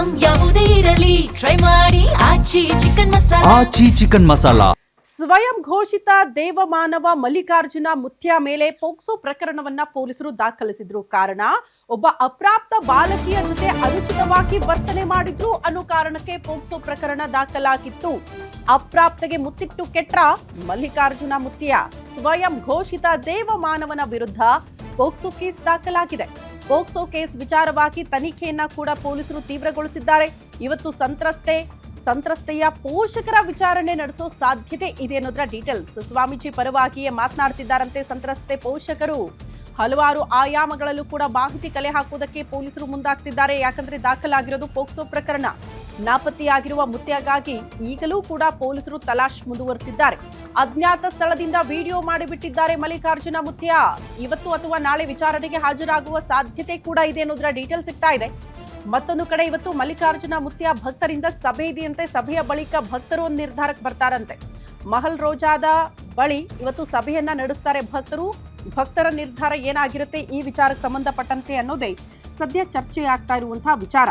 Item ಯಾವುದೇ ಇರಲಿ try ಮಾಡಿ ಆಚಿ ಚಿಕನ್ ಮಸಾಲಾ. ಸ್ವಯಂ ಘೋಷಿತ ದೇವಮಾನವ ಮಲ್ಲಿಕಾರ್ಜುನ ಮುತ್ಯ ಮೇಲೆ ಪೋಕ್ಸೋ ಪ್ರಕರಣವನ್ನ ಪೊಲೀಸರು ದಾಖಲಿಸಿದ್ರು. ಕಾರಣ, ಒಬ್ಬ ಅಪ್ರಾಪ್ತ ಬಾಲಕಿಯ ಜೊತೆ ಅನುಚಿತವಾಗಿ ವರ್ತನೆ ಮಾಡಿದ್ರು ಅನ್ನೋ ಕಾರಣಕ್ಕೆ ಪೋಕ್ಸೋ ಪ್ರಕರಣ ದಾಖಲಾಗಿತ್ತು. ಅಪ್ರಾಪ್ತೆಗೆ ಮುತ್ತಿಟ್ಟು ಕೆಟ್ಟ ಮಲ್ಲಿಕಾರ್ಜುನ ಮುತ್ಯ ಸ್ವಯಂ ಘೋಷಿತ ದೇವಮಾನವನ ವಿರುದ್ಧ ಪೋಕ್ಸೋ ಕೇಸ್ ದಾಖಲಾಗಿದೆ. ಪೋಕ್ಸೋ ಕೇಸ್ ವಿಚಾರವಾಗಿ ತನಿಖೆಯನ್ನ ಕೂಡ ಪೊಲೀಸರು ತೀವ್ರಗೊಳಿಸಿದ್ದಾರೆ. ಇವತ್ತು ಸಂತ್ರಸ್ತೆಯ ಪೋಷಕರ ವಿಚಾರಣೆ ನಡೆಸೋ ಸಾಧ್ಯತೆ ಇದೆ ಅನ್ನೋದರ ಡೀಟೇಲ್ಸ್. ಸ್ವಾಮೀಜಿ ಪರವಾಗಿಯೇ ಮಾತನಾಡ್ತಿದ್ದಾರಂತೆ ಸಂತ್ರಸ್ತೆ ಪೋಷಕರು. ಹಲವಾರು ಆಯಾಮಗಳಲ್ಲೂ ಕೂಡ ಮಾಹಿತಿ ಕಲೆ ಹಾಕುವುದಕ್ಕೆ ಪೊಲೀಸರು ಮುಂದಾಗ್ತಿದ್ದಾರೆ. ಯಾಕಂದ್ರೆ ದಾಖಲಾಗಿರೋದು ಪೋಕ್ಸೋ ಪ್ರಕರಣ. ನಾಪತ್ತೆಯಾಗಿರುವ ಮುತ್ಯಗಾಗಿ ಈಗಲೂ ಕೂಡ ಪೊಲೀಸರು ತಲಾಶ್ ಮುಂದುವರೆಸಿದ್ದಾರೆ. ಅಜ್ಞಾತ ಸ್ಥಳದಿಂದ ವಿಡಿಯೋ ಮಾಡಿಬಿಟ್ಟಿದ್ದಾರೆ ಮಲ್ಲಿಕಾರ್ಜುನ ಮುತ್ಯ. ಇವತ್ತು ಅಥವಾ ನಾಳೆ ವಿಚಾರಣೆಗೆ ಹಾಜರಾಗುವ ಸಾಧ್ಯತೆ ಕೂಡ ಇದೆ ಅನ್ನೋದರ ಡೀಟೇಲ್ಸ್ ಸಿಗ್ತಾ ಇದೆ. ಮತ್ತೊಂದು ಕಡೆ ಇವತ್ತು ಮಲ್ಲಿಕಾರ್ಜುನ ಮುತ್ಯ ಭಕ್ತರಿಂದ ಸಭೆ ಇದೆಯಂತೆ. ಸಭೆಯ ಬಳಿಕ ಭಕ್ತರು ಒಂದು ನಿರ್ಧಾರಕ್ಕೆ ಬರ್ತಾರಂತೆ. ಮಹಲ್ ರೋಜಾದ ಬಳಿ ಇವತ್ತು ಸಭೆಯನ್ನ ನಡೆಸ್ತಾರೆ ಭಕ್ತರು. ಭಕ್ತರ ನಿರ್ಧಾರ ಏನಾಗಿರುತ್ತೆ ಈ ವಿಚಾರಕ್ಕೆ ಸಂಬಂಧಪಟ್ಟಂತೆ ಅನ್ನೋದೇ ಸದ್ಯ ಚರ್ಚೆ ಆಗ್ತಾ ಇರುವಂತಹ ವಿಚಾರ.